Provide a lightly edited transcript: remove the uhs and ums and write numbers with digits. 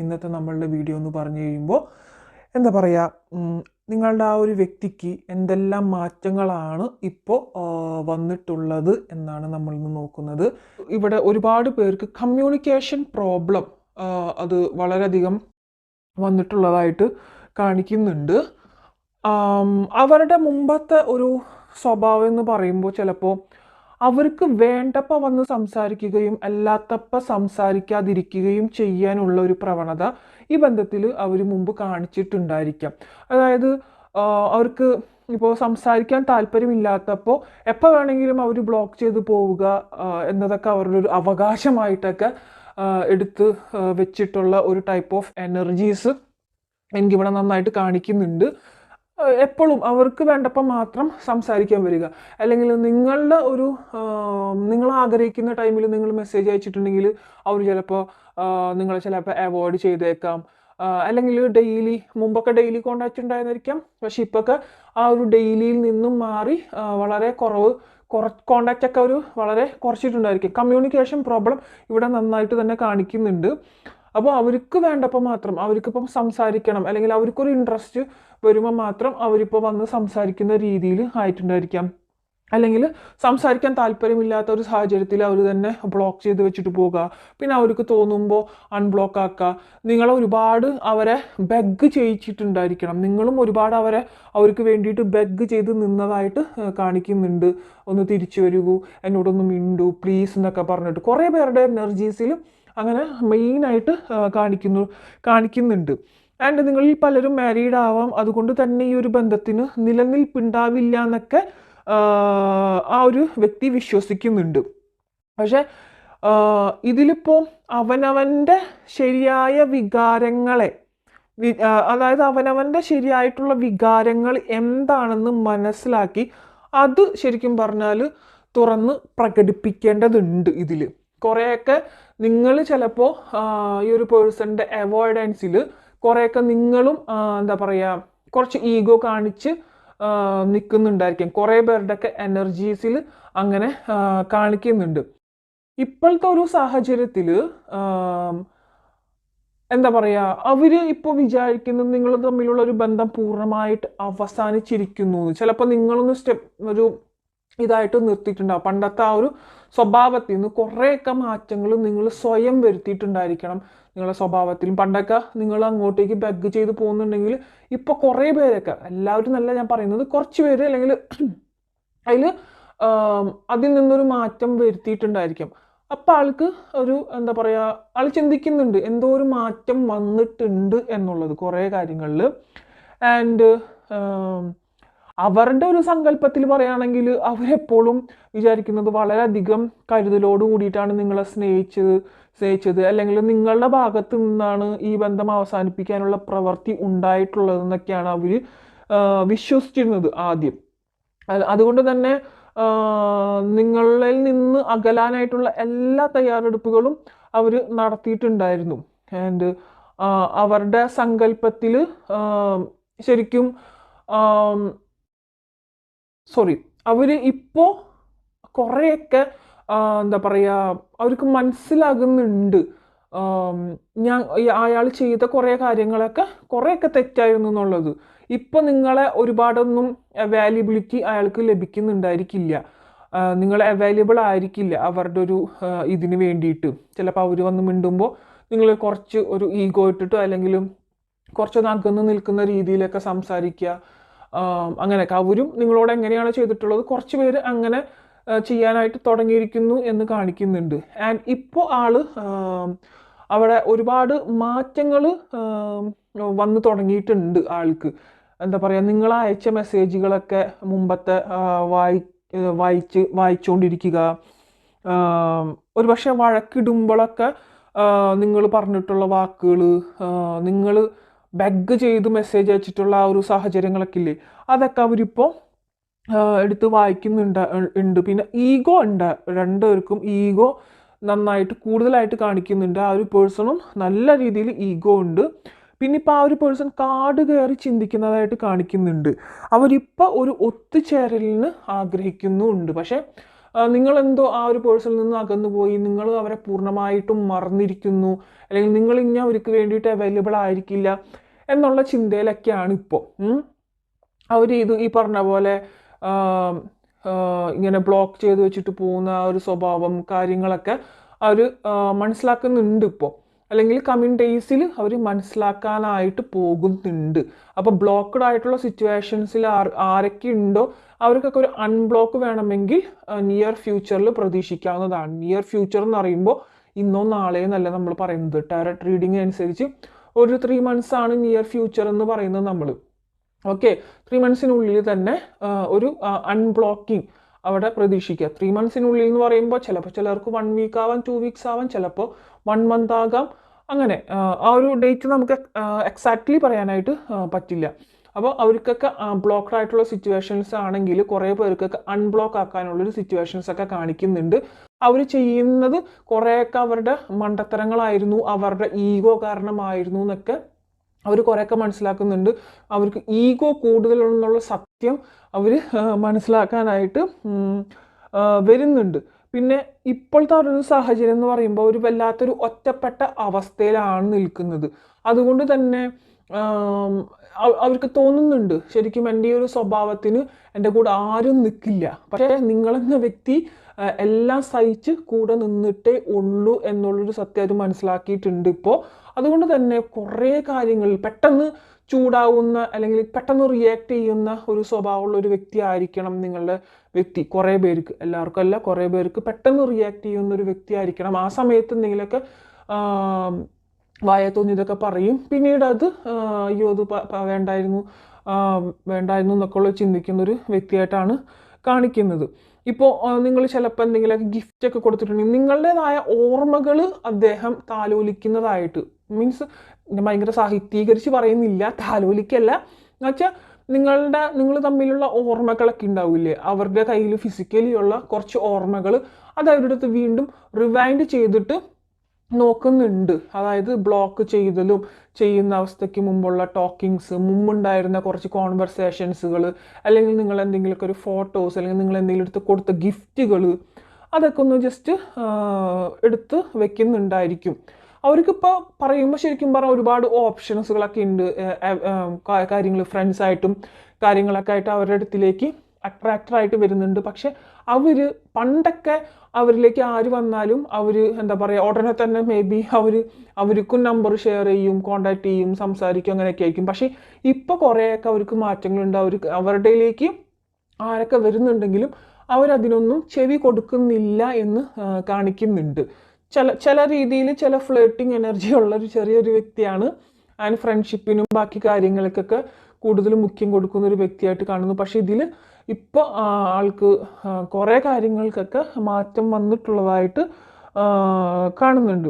ഇന്നത്തെ നമ്മളുടെ വീഡിയോ എന്ന് പറഞ്ഞു കഴിയുമ്പോൾ എന്താ പറയുക, നിങ്ങളുടെ ആ ഒരു വ്യക്തിക്ക് എന്തെല്ലാം മാറ്റങ്ങളാണ് ഇപ്പോൾ വന്നിട്ടുള്ളത് എന്നാണ് നമ്മൾ ഇന്ന് നോക്കുന്നത്. ഇവിടെ ഒരുപാട് പേർക്ക് കമ്മ്യൂണിക്കേഷൻ പ്രോബ്ലം അത് വളരെയധികം വന്നിട്ടുള്ളതായിട്ട് കാണിക്കുന്നുണ്ട്. അവരുടെ മുമ്പത്തെ ഒരു സ്വഭാവം എന്ന് പറയുമ്പോൾ ചിലപ്പോൾ അവർക്ക് വേണ്ടപ്പോൾ വന്ന് സംസാരിക്കുകയും അല്ലാത്തപ്പോൾ സംസാരിക്കാതിരിക്കുകയും ചെയ്യാനുള്ള ഒരു പ്രവണത ഈ ബന്ധത്തിൽ അവർ മുമ്പ് കാണിച്ചിട്ടുണ്ടായിരിക്കാം. അതായത് അവർക്ക് ഇപ്പോൾ സംസാരിക്കാൻ താല്പര്യമില്ലാത്തപ്പോൾ എപ്പോൾ വേണമെങ്കിലും അവർ ബ്ലോക്ക് ചെയ്ത് പോവുക എന്നതൊക്കെ അവരുടെ ഒരു അവകാശമായിട്ടൊക്കെ എടുത്ത് വെച്ചിട്ടുള്ള ഒരു ടൈപ്പ് ഓഫ് എനർജീസ് എനിക്കിവിടെ നന്നായിട്ട് കാണിക്കുന്നുണ്ട്. എപ്പോഴും അവർക്ക് വേണ്ടപ്പോൾ മാത്രം സംസാരിക്കാൻ വരിക, അല്ലെങ്കിൽ നിങ്ങളുടെ ഒരു നിങ്ങൾ ആഗ്രഹിക്കുന്ന ടൈമിൽ നിങ്ങൾ മെസ്സേജ് അയച്ചിട്ടുണ്ടെങ്കിൽ അവർ ചിലപ്പോൾ നിങ്ങളെ ചിലപ്പോൾ അവോയ്ഡ് ചെയ്തേക്കാം. അല്ലെങ്കിൽ മുമ്പൊക്കെ ഡെയിലി കോണ്ടാക്റ്റ് ഉണ്ടായിരുന്നിരിക്കാം, പക്ഷെ ഇപ്പൊക്കെ ആ ഒരു ഡെയിലിയിൽ നിന്നും മാറി വളരെ കോണ്ടാക്റ്റ് ഒക്കെ ഒരു വളരെ കുറച്ചിട്ടുണ്ടായിരിക്കും. കമ്മ്യൂണിക്കേഷൻ പ്രോബ്ലം ഇവിടെ നന്നായിട്ട് തന്നെ കാണിക്കുന്നുണ്ട്. അപ്പോൾ അവർക്ക് വേണ്ടപ്പോൾ മാത്രം, അവർക്കിപ്പം സംസാരിക്കണം അല്ലെങ്കിൽ അവർക്കൊരു ഇൻട്രസ്റ്റ് വരുമ്പോൾ മാത്രം അവരിപ്പോൾ വന്ന് സംസാരിക്കുന്ന രീതിയിൽ ആയിട്ടുണ്ടായിരിക്കാം. അല്ലെങ്കിൽ സംസാരിക്കാൻ താല്പര്യമില്ലാത്ത ഒരു സാഹചര്യത്തിൽ അവർ തന്നെ ബ്ലോക്ക് ചെയ്ത് വെച്ചിട്ട് പോകുക, പിന്നെ അവർക്ക് തോന്നുമ്പോൾ അൺബ്ലോക്ക് ആക്കുക. നിങ്ങൾ ഒരുപാട് അവരെ ബെഗ് ചെയ്യിച്ചിട്ടുണ്ടായിരിക്കണം, നിങ്ങളും ഒരുപാട് അവർക്ക് വേണ്ടിയിട്ട് ബെഗ് ചെയ്ത് നിന്നതായിട്ട് കാണിക്കുന്നുണ്ട്. ഒന്ന് തിരിച്ചു വരൂ, എന്നോടൊന്ന് മിണ്ടു പ്ലീസ് എന്നൊക്കെ പറഞ്ഞിട്ട് കുറേ പേരുടെ എനർജീസിൽ അങ്ങനെ മെയിനായിട്ട് കാണിക്കുന്നുണ്ട്. ആൻഡ് നിങ്ങളിൽ പലരും മാരീഡ് ആവാം, അതുകൊണ്ട് തന്നെ ഈ ഒരു ബന്ധത്തിന് നിലനിൽപ്പുണ്ടാവില്ല എന്നൊക്കെ ആ ഒരു വ്യക്തി വിശ്വസിക്കുന്നുണ്ട്. പക്ഷെ ഇതിലിപ്പോൾ അവനവൻ്റെ ശരിയായ വികാരങ്ങളെ, അതായത് അവനവൻ്റെ ശരിയായിട്ടുള്ള വികാരങ്ങൾ എന്താണെന്ന് മനസ്സിലാക്കി അത് ശരിക്കും പറഞ്ഞാൽ തുറന്ന് പ്രകടിപ്പിക്കേണ്ടതുണ്ട്. ഇതിൽ കുറേയൊക്കെ നിങ്ങൾ ചിലപ്പോൾ ഈ ഒരു പേഴ്സണിൻ്റെ അവോയ്ഡൻസിൽ കുറേയൊക്കെ നിങ്ങളും എന്താ പറയുക കുറച്ച് ഈഗോ കാണിച്ച് നിൽക്കുന്നുണ്ടായിരിക്കും. കുറേ പേരുടെയൊക്കെ എനർജീസിൽ അങ്ങനെ കാണിക്കുന്നുണ്ട്. ഇപ്പോഴത്തെ ഒരു സാഹചര്യത്തിൽ എന്താ പറയുക, അവർ ഇപ്പോൾ വിചാരിക്കുന്നത് നിങ്ങൾ തമ്മിലുള്ള ഒരു ബന്ധം പൂർണ്ണമായിട്ട് അവസാനിച്ചിരിക്കുന്നു. ചിലപ്പോൾ നിങ്ങളൊന്ന് ഒരു ഇതായിട്ട് നിർത്തിയിട്ടുണ്ടാവും. പണ്ടത്തെ ആ ഒരു സ്വഭാവത്തിൽ നിന്ന് കുറേയൊക്കെ മാറ്റങ്ങൾ നിങ്ങൾ സ്വയം വരുത്തിയിട്ടുണ്ടായിരിക്കണം നിങ്ങളുടെ സ്വഭാവത്തിലും. പണ്ടൊക്കെ നിങ്ങൾ അങ്ങോട്ടേക്ക് ബെഗ് ചെയ്ത് പോകുന്നുണ്ടെങ്കിൽ ഇപ്പോൾ കുറേ പേരൊക്കെ, എല്ലാവരും നല്ല ഞാൻ പറയുന്നത്, കുറച്ച് പേര് അല്ലെങ്കിൽ അതിൽ നിന്നൊരു മാറ്റം വരുത്തിയിട്ടുണ്ടായിരിക്കും. അപ്പം ആൾക്ക് ഒരു എന്താ പറയുക, ആൾ ചിന്തിക്കുന്നുണ്ട് എന്തോ ഒരു മാറ്റം വന്നിട്ടുണ്ട് എന്നുള്ളത് കുറേ കാര്യങ്ങളിൽ. ആൻഡ് അവരുടെ ഒരു സങ്കല്പത്തിൽ പറയുകയാണെങ്കിൽ അവരെപ്പോഴും വിചാരിക്കുന്നത് വളരെയധികം കരുതലോട് കൂടിയിട്ടാണ് നിങ്ങളെ സ്നേഹിച്ചത് അല്ലെങ്കിൽ നിങ്ങളുടെ ഭാഗത്ത് നിന്നാണ് ഈ ബന്ധം അവസാനിപ്പിക്കാനുള്ള പ്രവൃത്തി ഉണ്ടായിട്ടുള്ളതെന്നൊക്കെയാണ് അവർ വിശ്വസിച്ചിരുന്നത് ആദ്യം. അതുകൊണ്ട് തന്നെ നിങ്ങളിൽ നിന്ന് അകലാനായിട്ടുള്ള എല്ലാ തയ്യാറെടുപ്പുകളും അവർ നടത്തിയിട്ടുണ്ടായിരുന്നു. ആൻഡ് അവരുടെ സങ്കല്പത്തിൽ ശരിക്കും അവർ ഇപ്പോൾ കുറേയൊക്കെ എന്താ പറയുക, അവർക്ക് മനസ്സിലാകുന്നുണ്ട് അയാൾ ചെയ്ത കുറേ കാര്യങ്ങളൊക്കെ കുറേയൊക്കെ തെറ്റായിരുന്നു എന്നുള്ളത്. ഇപ്പം നിങ്ങളെ ഒരുപാടൊന്നും അവൈലബിലിറ്റി അയാൾക്ക് ലഭിക്കുന്നുണ്ടായിരിക്കില്ല, നിങ്ങൾ അവൈലബിൾ ആയിരിക്കില്ല അവരുടെ ഒരു ഇതിന് വേണ്ടിയിട്ട്. ചിലപ്പോൾ അവർ വന്ന് മിണ്ടുമ്പോൾ നിങ്ങൾ കുറച്ച് ഒരു ഈഗോ ഇട്ടിട്ടോ അല്ലെങ്കിലും കുറച്ചൊന്ന് അകന്ന് നിൽക്കുന്ന രീതിയിലൊക്കെ സംസാരിക്കുക. അങ്ങനെയൊക്കെ അവരും നിങ്ങളോട് എങ്ങനെയാണ് ചെയ്തിട്ടുള്ളത് കുറച്ച് പേര് അങ്ങനെ ചെയ്യാനായിട്ട് തുടങ്ങിയിരിക്കുന്നു എന്ന് കാണിക്കുന്നുണ്ട്. ആൻഡ് ഇപ്പോൾ അവിടെ ഒരുപാട് മാറ്റങ്ങൾ വന്നു തുടങ്ങിയിട്ടുണ്ട് ആൾക്ക്. എന്താ പറയുക, നിങ്ങൾ അയച്ച മെസ്സേജുകളൊക്കെ മുമ്പത്തെ വായിച്ചുകൊണ്ടിരിക്കുക. ഒരുപക്ഷെ വഴക്കിടുമ്പോഴൊക്കെ നിങ്ങൾ പറഞ്ഞിട്ടുള്ള വാക്കുകൾ, നിങ്ങൾ ബെഗ് ചെയ്ത് മെസ്സേജ് അയച്ചിട്ടുള്ള ആ ഒരു സാഹചര്യങ്ങളൊക്കെ ഇല്ലേ, അതൊക്കെ അവരിപ്പോൾ എടുത്ത് വായിക്കുന്നുണ്ട്. പിന്നെ ഈഗോ ഉണ്ട്, രണ്ടുപേർക്കും ഈഗോ നന്നായിട്ട് കൂടുതലായിട്ട് കാണിക്കുന്നുണ്ട്. ആ ഒരു പേഴ്സണും നല്ല രീതിയിൽ ഈഗോ ഉണ്ട്. പിന്നെ ഇപ്പോൾ ആ ഒരു പേഴ്സൺ കാട് കയറി ചിന്തിക്കുന്നതായിട്ട് കാണിക്കുന്നുണ്ട്. അവരിപ്പോൾ ഒരു ഒത്തുചേരലിന് ആഗ്രഹിക്കുന്നുണ്ട്. പക്ഷേ നിങ്ങളെന്തോ ആ ഒരു പേഴ്സണിൽ നിന്ന് അകന്നുപോയി, നിങ്ങൾ അവരെ പൂർണ്ണമായിട്ടും മറന്നിരിക്കുന്നു, അല്ലെങ്കിൽ നിങ്ങൾ ഇനി അവർക്ക് വേണ്ടിയിട്ട് അവൈലബിൾ ആയിരിക്കില്ല എന്നുള്ള ചിന്തയിലൊക്കെയാണ് ഇപ്പോൾ. അവർ ഈ പറഞ്ഞ പോലെ ഇങ്ങനെ ബ്ലോക്ക് ചെയ്ത് വെച്ചിട്ട് പോകുന്ന ആ ഒരു സ്വഭാവം കാര്യങ്ങളൊക്കെ അവർ മനസ്സിലാക്കുന്നുണ്ട് ഇപ്പോൾ, അല്ലെങ്കിൽ കമ്മിങ് ഡേയ്സിൽ അവർ മനസ്സിലാക്കാനായിട്ട് പോകുന്നുണ്ട്. അപ്പോൾ ബ്ലോക്ക്ഡ് ആയിട്ടുള്ള സിറ്റുവേഷൻസിൽ ആരൊക്കെ ഉണ്ടോ അവർക്കൊക്കെ ഒരു അൺബ്ലോക്ക് വേണമെങ്കിൽ നിയർ ഫ്യൂച്ചറിൽ പ്രതീക്ഷിക്കാവുന്നതാണ്. നിയർ ഫ്യൂച്ചർ എന്ന് പറയുമ്പോൾ ഇന്നോ നാളെയോ എന്നല്ല നമ്മൾ പറയുന്നത്. ടാരറ്റ് റീഡിംഗ് അനുസരിച്ച് ഒരു 3 months ആണ് നിയർ ഫ്യൂച്ചർ എന്ന് പറയുന്നത് നമ്മൾ. ഓക്കെ, 3 monthsനുള്ളിൽ തന്നെ ഒരു അൺബ്ലോക്കിംഗ് അവിടെ പ്രതീക്ഷിക്കുക. 3 monthsനുള്ളിൽ എന്ന് പറയുമ്പോൾ ചിലപ്പോൾ ചിലർക്ക് 1 week ആവാം, 2 weeks ആവാം, ചിലപ്പോൾ 1 month ആകാം. അങ്ങനെ ആ ഒരു ഡേറ്റ് നമുക്ക് എക്സാക്ട്ലി പറയാനായിട്ട് പറ്റില്ല. അപ്പോൾ അവർക്കൊക്കെ ബ്ലോക്ക്ഡ് ആയിട്ടുള്ള സിറ്റുവേഷൻസ് ആണെങ്കിൽ കുറേ പേർക്കൊക്കെ അൺബ്ലോക്ക് ആക്കാനുള്ളൊരു സിറ്റുവേഷൻസ് ഒക്കെ കാണിക്കുന്നുണ്ട്. അവർ ചെയ്യുന്നത് കുറേയൊക്കെ അവരുടെ മണ്ടത്തരങ്ങളായിരുന്നു, അവരുടെ ഈഗോ കാരണമായിരുന്നു എന്നൊക്കെ അവർ കുറേയൊക്കെ മനസ്സിലാക്കുന്നുണ്ട്. അവർക്ക് ഈഗോ കൂടുതലെന്നുള്ള സത്യം അവർ മനസ്സിലാക്കാനായിട്ട് വരുന്നുണ്ട്. പിന്നെ ഇപ്പോഴത്തെ ഒരു സാഹചര്യം എന്ന് പറയുമ്പോൾ ഒരു വല്ലാത്തൊരു ഒറ്റപ്പെട്ട അവസ്ഥയിലാണ് നിൽക്കുന്നത്. അതുകൊണ്ട് തന്നെ അവർക്ക് തോന്നുന്നുണ്ട് ശരിക്കും എൻ്റെ ഈ ഒരു സ്വഭാവത്തിന് എൻ്റെ കൂടെ ആരും നിൽക്കില്ല. പക്ഷേ നിങ്ങളെന്ന വ്യക്തി എല്ലാം സഹിച്ച് കൂടെ നിന്നിട്ടേ ഉള്ളൂ എന്നുള്ളൊരു സത്യം അത് മനസ്സിലാക്കിയിട്ടുണ്ട് ഇപ്പോൾ. അതുകൊണ്ട് തന്നെ കുറേ കാര്യങ്ങൾ പെട്ടെന്ന് ചൂടാവുന്ന അല്ലെങ്കിൽ പെട്ടെന്ന് റിയാക്ട് ചെയ്യുന്ന ഒരു സ്വഭാവമുള്ള ഒരു വ്യക്തി ആയിരിക്കണം നിങ്ങളുടെ വ്യക്തി. കുറേ പേർക്ക്, എല്ലാവർക്കും അല്ല, കുറേ പേർക്ക് പെട്ടെന്ന് റിയാക്ട് ചെയ്യുന്ന ഒരു വ്യക്തി ആയിരിക്കണം. ആ സമയത്ത് എന്തെങ്കിലുമൊക്കെ വായ തോന്നിയതൊക്കെ പറയും, പിന്നീട് അത് അയ്യോ അത് വേണ്ടായിരുന്നു എന്നൊക്കെ ഉള്ള ചിന്തിക്കുന്ന ഒരു വ്യക്തിയായിട്ടാണ് കാണിക്കുന്നത്. ഇപ്പോൾ നിങ്ങൾ ചിലപ്പോൾ എന്തെങ്കിലുമൊക്കെ ഗിഫ്റ്റൊക്കെ കൊടുത്തിട്ടുണ്ടെങ്കിൽ നിങ്ങളുടേതായ ഓർമ്മകൾ അദ്ദേഹം താലോലിക്കുന്നതായിട്ട്, മീൻസ് ഭയങ്കര സാഹിത്യീകരിച്ച് പറയുന്നില്ല, താലോലിക്കല്ല എന്നുവെച്ചാൽ നിങ്ങൾ തമ്മിലുള്ള ഓർമ്മകളൊക്കെ ഉണ്ടാവില്ലേ, അവരുടെ കയ്യിൽ ഫിസിക്കലി ഉള്ള കുറച്ച് ഓർമ്മകൾ അത് അവരുടെ അടുത്ത് വീണ്ടും റിവൈൻഡ് ചെയ്തിട്ട് നോക്കുന്നുണ്ട്. അതായത് ബ്ലോക്ക് ചെയ്തലും ചെയ്യുന്ന അവസ്ഥയ്ക്ക് മുമ്പുള്ള ടോക്കിങ്സ്, മുമ്പുണ്ടായിരുന്ന കുറച്ച് കോൺവെർസേഷൻസുകൾ, അല്ലെങ്കിൽ നിങ്ങൾ എന്തെങ്കിലുമൊക്കെ ഒരു ഫോട്ടോസ്, അല്ലെങ്കിൽ നിങ്ങൾ എന്തെങ്കിലും എടുത്ത് കൊടുത്ത ഗിഫ്റ്റുകൾ, അതൊക്കെ ഒന്ന് ജസ്റ്റ് എടുത്ത് വെക്കുന്നുണ്ടായിരിക്കും. അവർക്കിപ്പോൾ പറയുമ്പോൾ ശരിക്കും പറഞ്ഞാൽ ഒരുപാട് ഓപ്ഷൻസുകളൊക്കെ ഉണ്ട്. കാര്യങ്ങൾ ഫ്രണ്ട്സായിട്ടും കാര്യങ്ങളൊക്കെ ആയിട്ട് അവരുടെ അടുത്തിലേക്ക് അട്രാക്റ്ററായിട്ട് വരുന്നുണ്ട്. പക്ഷെ അവർ പണ്ടൊക്കെ അവരിലേക്ക് ആര് വന്നാലും അവർ എന്താ പറയുക, ഉടനെ തന്നെ മേ ബി അവർക്കും നമ്പർ ഷെയർ ചെയ്യും, കോണ്ടാക്ട് ചെയ്യും, സംസാരിക്കും, അങ്ങനെയൊക്കെ ആയിരിക്കും. പക്ഷേ ഇപ്പോൾ കുറേയൊക്കെ അവർക്ക് മാറ്റങ്ങളുണ്ട്. അവരുടെയിലേക്ക് ആരൊക്കെ വരുന്നുണ്ടെങ്കിലും അവരതിനൊന്നും ചെവി കൊടുക്കുന്നില്ല എന്ന് കാണിക്കുന്നുണ്ട്. ചില രീതിയിൽ ചില ഫ്ലേട്ടിങ് എനർജി ഉള്ളൊരു ചെറിയൊരു വ്യക്തിയാണ്. ആൻഡ് ഫ്രണ്ട്ഷിപ്പിനും ബാക്കി കാര്യങ്ങൾക്കൊക്കെ കൂടുതൽ മുഖ്യം കൊടുക്കുന്ന ഒരു വ്യക്തിയായിട്ട് കാണുന്നു. പക്ഷേ ഇതിൽ ഇപ്പോൾ ആൾക്ക് കുറേ കാര്യങ്ങൾക്കൊക്കെ മാറ്റം വന്നിട്ടുള്ളതായിട്ട് കാണുന്നുണ്ട്.